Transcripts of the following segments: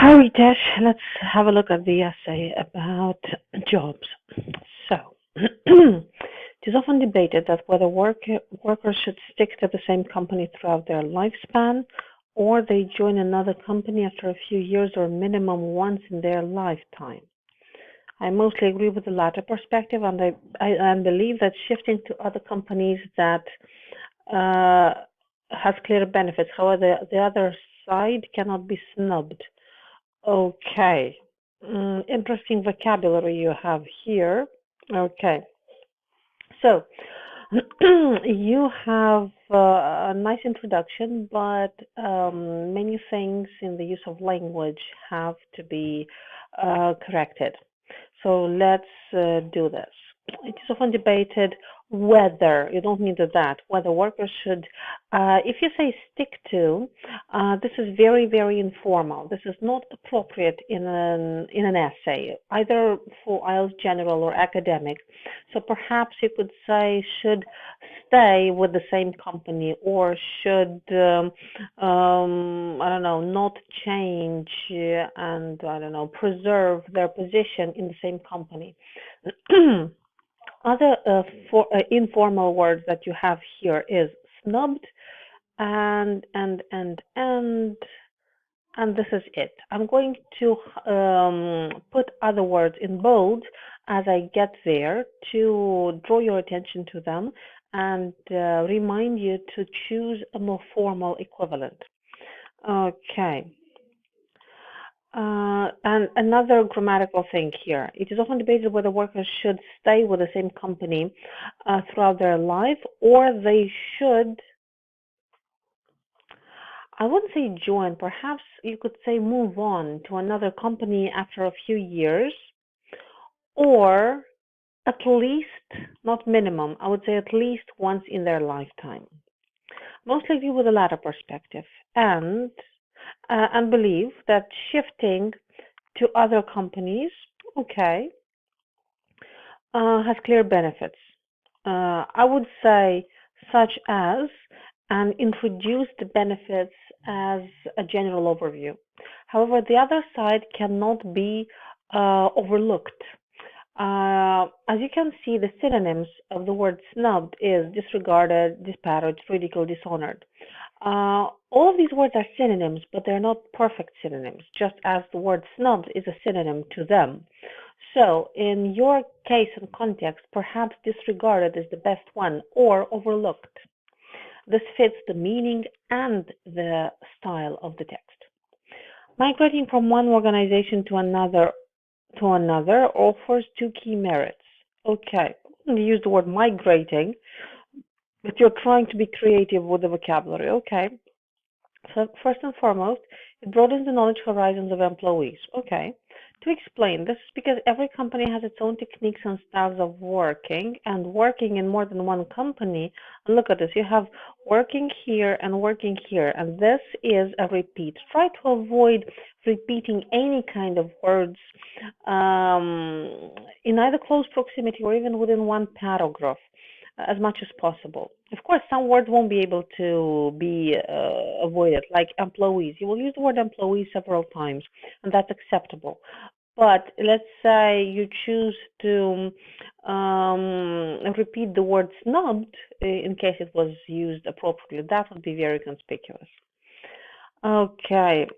Hi, Ritesh. Let's have a look at the essay about jobs. So, it is often debated that whether workers should stick to the same company throughout their lifespan or they join another company after a few years or minimum once in their lifetime. I mostly agree with the latter perspective, and I believe that shifting to other companies that uh, has clear benefits. However, the other side cannot be snubbed. Okay. Interesting vocabulary you have here. Okay. So, you have a nice introduction, but many things in the use of language have to be corrected. So let's do this. It is often debated whether, you don't need that, whether workers should, if you say stick to, this is very, very informal. This is not appropriate in an essay, either for IELTS general or academic. So perhaps you could say should stay with the same company or should, I don't know, not change and, I don't know, preserve their position in the same company. Other informal words that you have here is snubbed and this is it. I'm going to put other words in bold as I get there to draw your attention to them and remind you to choose a more formal equivalent. Okay. And another grammatical thing here. It is often debated whether workers should stay with the same company throughout their life or they should, I wouldn't say join, perhaps you could say move on to another company after a few years, or at least, not minimum, I would say at least once in their lifetime. Most likely with the latter perspective, and believe that shifting to other companies, okay, has clear benefits. I would say such as and introduce the benefits as a general overview. However, the other side cannot be overlooked. As you can see, the synonyms of the word snubbed is disregarded, disparaged, ridiculed, dishonored. All of these words are synonyms, but they're not perfect synonyms, just as the word snubbed is a synonym to them. So, in your case and context, perhaps disregarded is the best one or overlooked. This fits the meaning and the style of the text. Migrating from one organization to another offers two key merits. Okay, you use the word migrating, but you're trying to be creative with the vocabulary. Okay, so first and foremost, it broadens the knowledge horizons of employees. Okay. To explain, this is because every company has its own techniques and styles of working, and working in more than one company. And look at this, you have working here and working here, and this is a repeat. Try to avoid repeating any kind of words in either close proximity or even within one paragraph as much as possible. Of course, some words won't be able to be avoided, like employees. You will use the word employees several times, and that's acceptable. But let's say you choose to repeat the word snubbed in case it was used appropriately. That would be very conspicuous. Okay.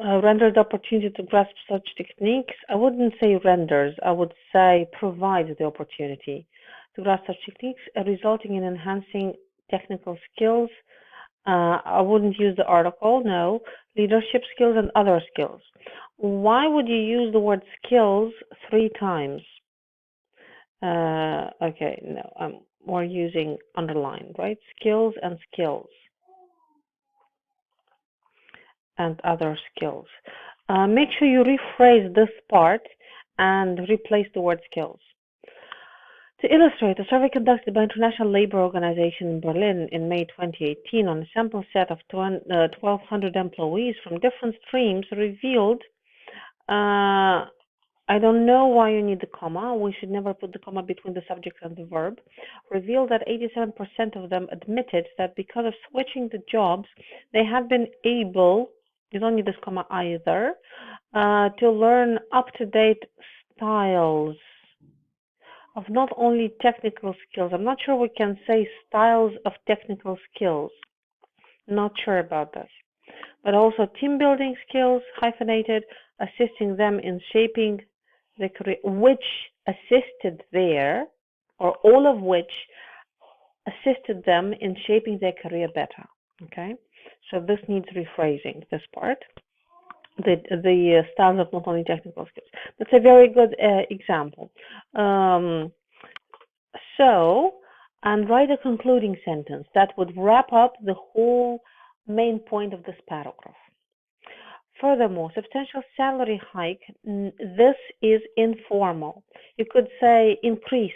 Renders the opportunity to grasp such techniques. I wouldn't say renders, I would say provides the opportunity to grasp such techniques, resulting in enhancing technical skills. I wouldn't use the article, no. Leadership skills and other skills. Why would you use the word skills three times? Okay, no, I'm more using underline, right? Skills and skills and other skills. Make sure you rephrase this part and replace the word skills. To illustrate, a survey conducted by International Labour Organization in Berlin in May 2018 on a sample set of 1,200 employees from different streams revealed, I don't know why you need the comma. We should never put the comma between the subject and the verb. Revealed that 87% of them admitted that because of switching the jobs, they had been able You don't need this comma either. To learn up-to-date styles of not only technical skills. I'm not sure we can say styles of technical skills. Not sure about this. But also team building skills, hyphenated, assisting them in shaping the career, which assisted there, or all of which assisted them in shaping their career better. Okay, so this needs rephrasing, this part. The styles of not only technical skills. That's a very good example. And write a concluding sentence that would wrap up the whole main point of this paragraph. Furthermore, substantial salary hike, this is informal. You could say increase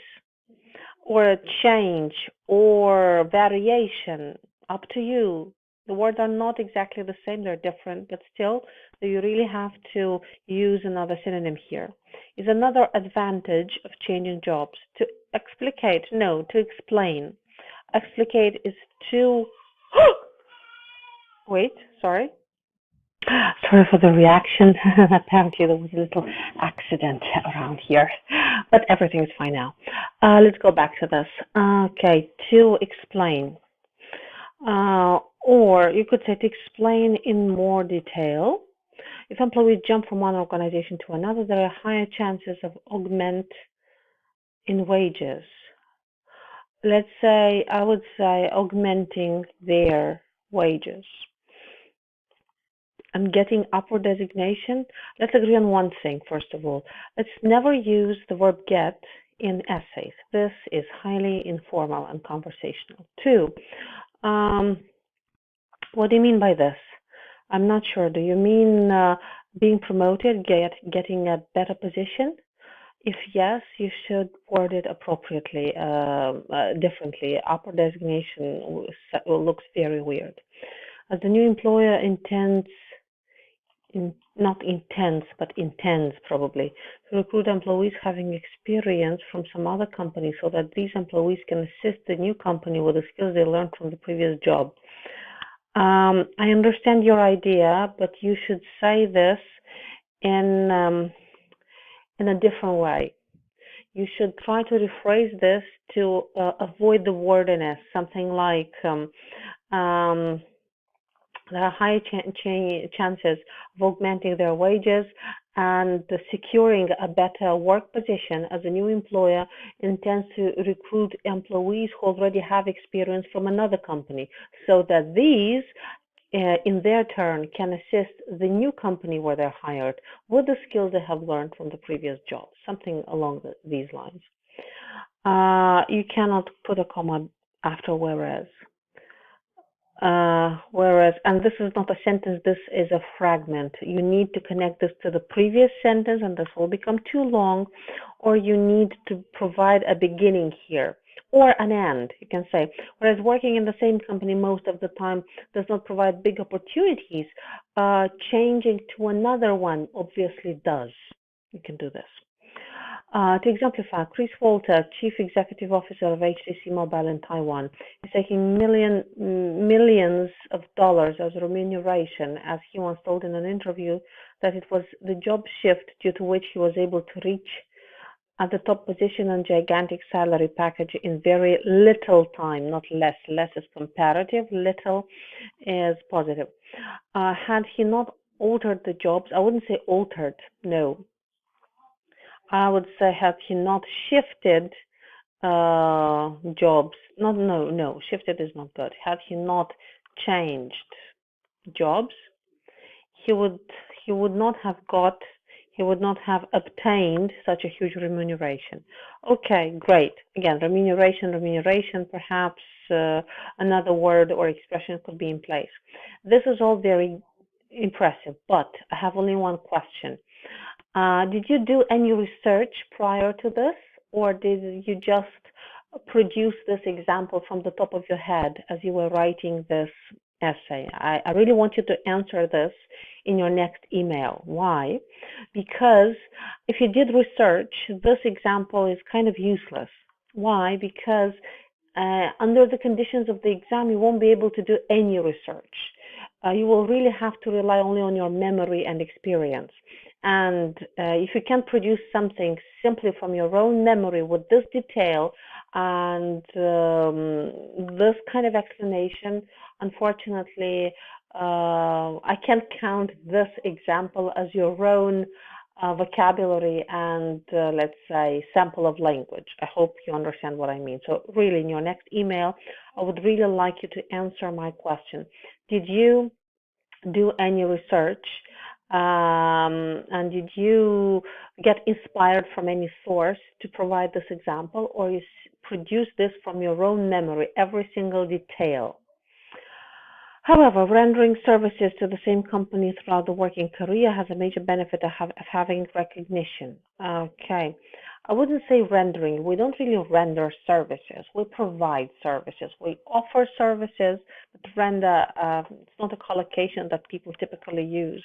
or change or variation, up to you. The words are not exactly the same, they're different, but still, you really have to use another synonym here. Is another advantage of changing jobs. To explicate, no, to explain. Explicate is to, wait, sorry. Sorry for the reaction. Apparently there was a little accident around here, but everything is fine now. Let's go back to this. Okay, to explain. Or you could say to explain in more detail. If employees jump from one organization to another, there are higher chances of augment in wages. Let's say, I would say augmenting their wages. And getting upward designation, let's agree on one thing, first of all. Let's never use the verb get in essays. This is highly informal and conversational. Two, what do you mean by this? I'm not sure. Do you mean being promoted, getting a better position? If yes, you should word it appropriately, differently. Upward designation looks very weird. As the new employer intends probably to recruit employees having experience from some other company so that these employees can assist the new company with the skills they learned from the previous job. I understand your idea, but you should say this in a different way. You should try to rephrase this to avoid the wordiness, something like there are high chances of augmenting their wages and securing a better work position as a new employer intends to recruit employees who already have experience from another company so that these in their turn can assist the new company where they're hired with the skills they have learned from the previous job, something along these lines. You cannot put a comma after whereas. And this is not a sentence, this is a fragment. You need to connect this to the previous sentence and this will become too long, or you need to provide a beginning here or an end, you can say. Whereas working in the same company most of the time does not provide big opportunities, changing to another one obviously does. You can do this. To exemplify, Chris Walter, Chief Executive Officer of HTC Mobile in Taiwan, is taking millions of dollars as remuneration, as he once told in an interview that it was the job shift due to which he was able to reach at the top position and gigantic salary package in very little time, not less. Less is comparative, little is positive. Had he not altered the jobs, I wouldn't say altered, no. I would say, had he not shifted jobs, shifted is not good. Had he not changed jobs, he would not have obtained such a huge remuneration. Okay, great. Again, remuneration, perhaps another word or expression could be in place. This is all very impressive, but I have only one question. Did you do any research prior to this, or did you just produce this example from the top of your head as you were writing this essay? I really want you to answer this in your next email. Why? Because if you did research, this example is kind of useless. Why? Because under the conditions of the exam, you won't be able to do any research. you will really have to rely only on your memory and experience. And if you can produce something simply from your own memory with this detail and this kind of explanation, unfortunately, I can't count this example as your own vocabulary and let's say sample of language. I hope you understand what I mean. So really, in your next email, I would really like you to answer my question. Did you do any research, and did you get inspired from any source to provide this example, or you produce this from your own memory, every single detail? However, rendering services to the same company throughout the working career has a major benefit of having recognition. Okay. I wouldn't say rendering. We don't really render services. We provide services. We offer services, but render, it's not a collocation that people typically use.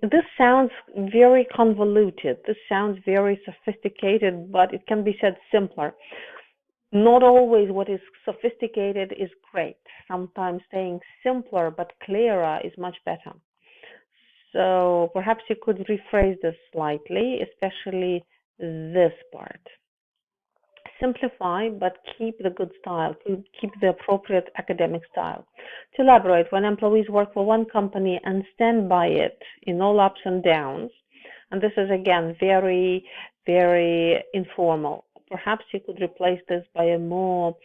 This sounds very convoluted. This sounds very sophisticated, but it can be said simpler. Not always what is sophisticated is great. Sometimes saying simpler but clearer is much better. So perhaps you could rephrase this slightly, especially this part. Simplify, but keep the good style, keep the appropriate academic style. To elaborate, when employees work for one company and stand by it in all ups and downs, and this is again very, very informal. Perhaps you could replace this by a more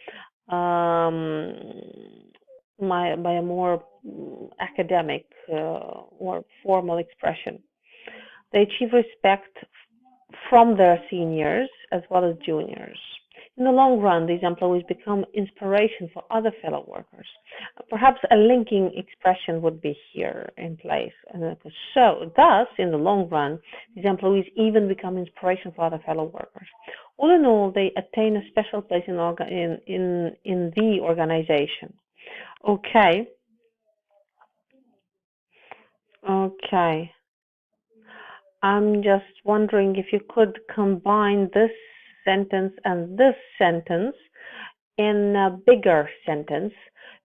academic or formal expression. They achieve respect from their seniors as well as juniors. In the long run, these employees become inspiration for other fellow workers. Perhaps a linking expression would be here in place. So, thus, in the long run, these employees even become inspiration for other fellow workers. All in all, they attain a special place in the organization. Okay. Okay. I'm just wondering if you could combine this sentence and this sentence in a bigger sentence,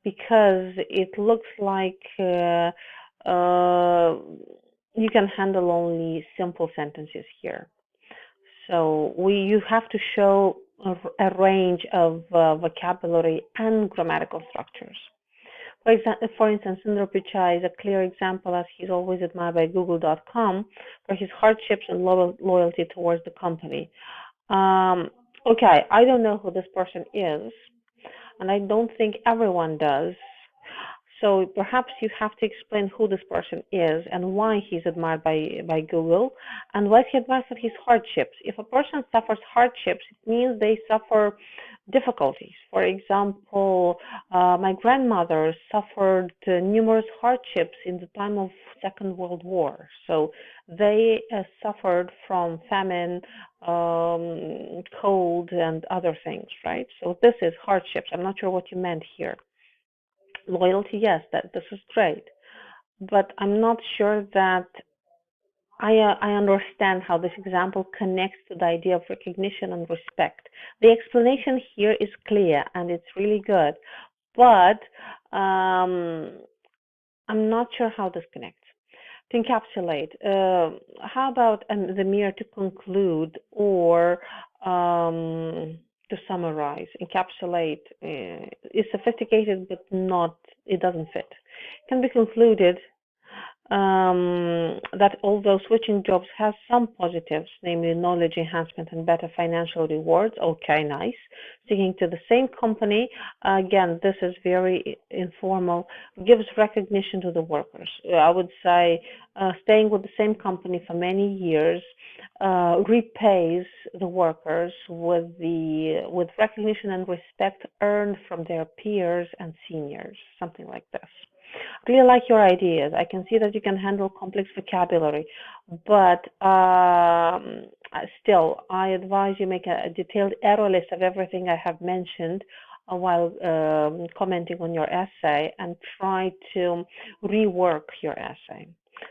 because it looks like you can handle only simple sentences here. So you have to show a range of vocabulary and grammatical structures. For instance, Sundar Pichai is a clear example, as he's always admired by Google.com for his hardships and loyalty towards the company. Okay, I don't know who this person is, and I don't think everyone does. So perhaps you have to explain who this person is and why he's admired by Google, and why he admires his hardships. If a person suffers hardships, it means they suffer difficulties. For example, my grandmother suffered numerous hardships in the time of Second World War. So they suffered from famine, cold, and other things, right? So this is hardships. I'm not sure what you meant here. Loyalty, yes, this is great, but I'm not sure that I understand how this example connects to the idea of recognition and respect. The explanation here is clear and it's really good, but I'm not sure how this connects. To encapsulate, how about the mere to conclude, or to summarize? Encapsulate is sophisticated, but it doesn't fit. Can be concluded that although switching jobs has some positives, namely knowledge enhancement and better financial rewards, okay, nice. Sticking to the same company, again, this is very informal, gives recognition to the workers. I would say staying with the same company for many years repays the workers with recognition and respect earned from their peers and seniors, something like this. I really like your ideas. I can see that you can handle complex vocabulary, but still, I advise you make a detailed error list of everything I have mentioned while commenting on your essay, and try to rework your essay.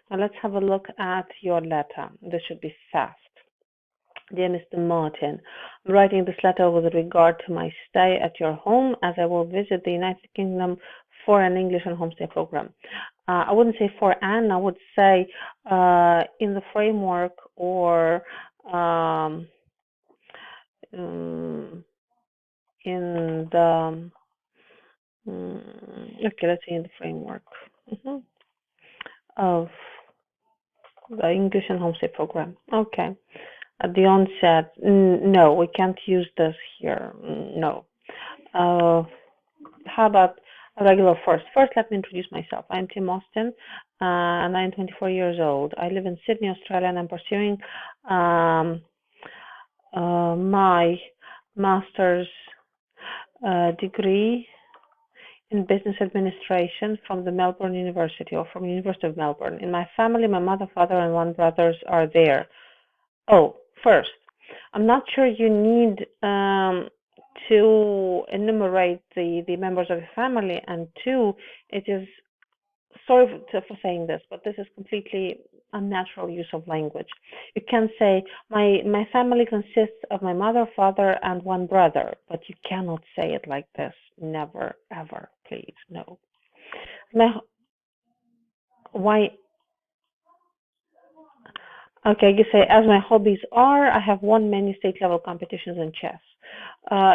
Now let's have a look at your letter. This should be fast. Dear Mr. Martin, I'm writing this letter with regard to my stay at your home, as I will visit the United Kingdom for an English and homestay program. I wouldn't say for an, I would say in the framework or um, in the okay, let's say in the framework of the English and homestay program. Okay. At the onset, no, we can't use this here. No. How about a regular first? First, let me introduce myself. I'm Tim Austin, and I'm 24 years old. I live in Sydney, Australia, and I'm pursuing my master's degree in business administration from the Melbourne University or from University of Melbourne. In my family, my mother, father, and one brothers are there. Oh, first, I'm not sure you need to enumerate the members of your family, and two, it is, sorry for saying this, but this is completely unnatural use of language. You can say, my family consists of my mother, father, and one brother, but you cannot say it like this. Never, ever, please, no. Why? Okay, you say, as my hobbies are, I have won many state-level competitions in chess.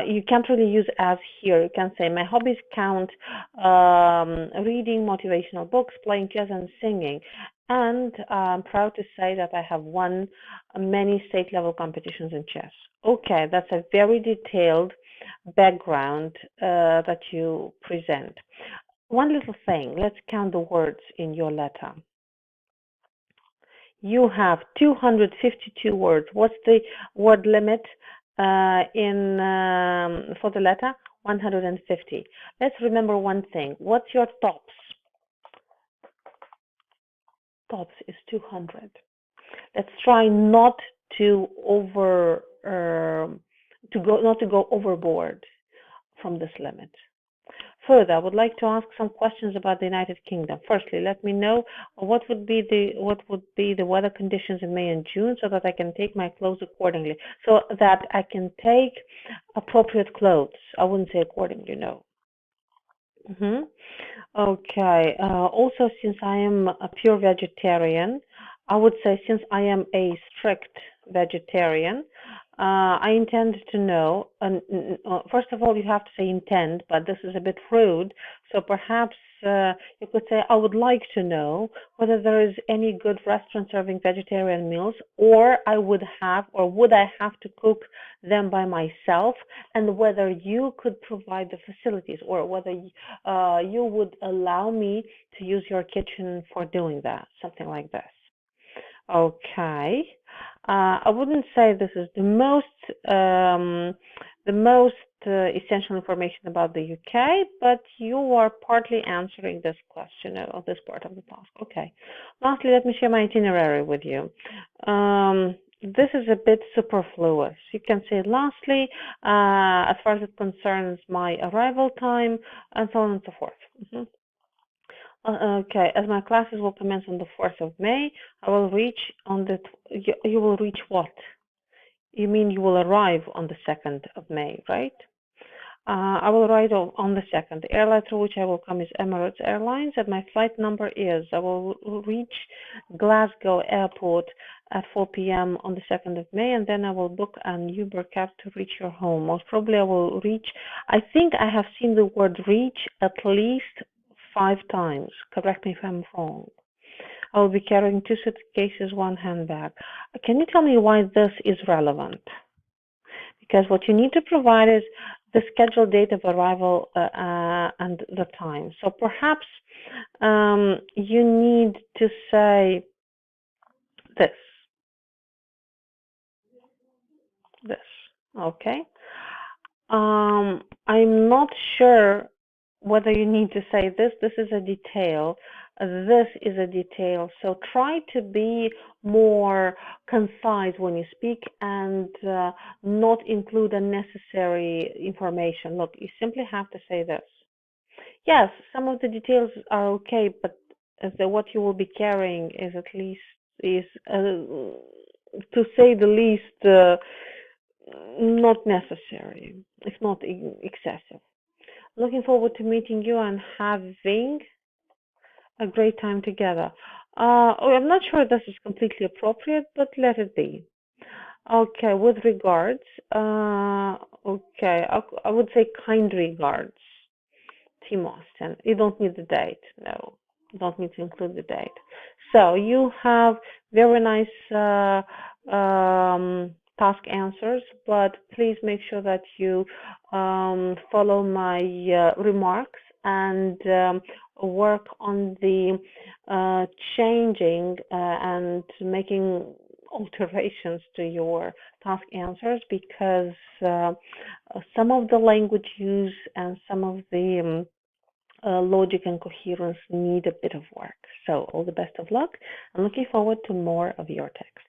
You can't really use as here. You can say, my hobbies count reading motivational books, playing chess, and singing. And I'm proud to say that I have won many state-level competitions in chess. Okay, that's a very detailed background that you present. One little thing, let's count the words in your letter. You have 252 words. What's the word limit for the letter? 150. Let's remember one thing. What's your tops? Tops is 200. Let's try not to go overboard from this limit. Further, I would like to ask some questions about the United Kingdom. Firstly, let me know what would be the weather conditions in May and June, so that I can take my clothes accordingly, so that I can take appropriate clothes. I wouldn't say accordingly, no. Okay. Also, since I am a pure vegetarian, I would say, since I am a strict vegetarian, I intend to know, first of all, you have to say intend, but this is a bit rude. So perhaps you could say, I would like to know whether there is any good restaurant serving vegetarian meals, or would I have to cook them by myself, and whether you could provide the facilities, or whether you would allow me to use your kitchen for doing that, something like this. Okay. I wouldn't say this is the most essential information about the UK, but you are partly answering this question or this part of the task. Okay. Lastly, let me share my itinerary with you. This is a bit superfluous. You can say lastly, as far as it concerns my arrival time, and so on and so forth. Okay, as my classes will commence on the 4th of May, I will reach on the, you will reach what? You mean you will arrive on the 2nd of May, right? I will arrive on the 2nd. The airline through which I will come is Emirates Airlines, and my flight number is, I will reach Glasgow Airport at 4 p.m. on the 2nd of May, and then I will book an Uber cab to reach your home. Most probably I will reach, I think I have seen the word reach at least 5 times. Correct me if I'm wrong. I will be carrying 2 suitcases, 1 handbag. Can you tell me why this is relevant? Because what you need to provide is the scheduled date of arrival and the time. So perhaps you need to say this. Okay. I'm not sure whether you need to say this. This is a detail. This is a detail. So try to be more concise when you speak, and not include unnecessary information. Look, you simply have to say this. Yes, some of the details are okay, but what you will be carrying is to say the least, not necessary. It's not excessive. Looking forward to meeting you and having a great time together. I'm not sure this is completely appropriate, but let it be. Okay, with regards, okay, I would say kind regards, Tim Austin. You don't need the date. No, you don't need to include the date. So you have very nice task answers, but please make sure that you follow my remarks and work on the changing and making alterations to your task answers, because some of the language use and some of the logic and coherence need a bit of work. So all the best of luck. I'm looking forward to more of your text.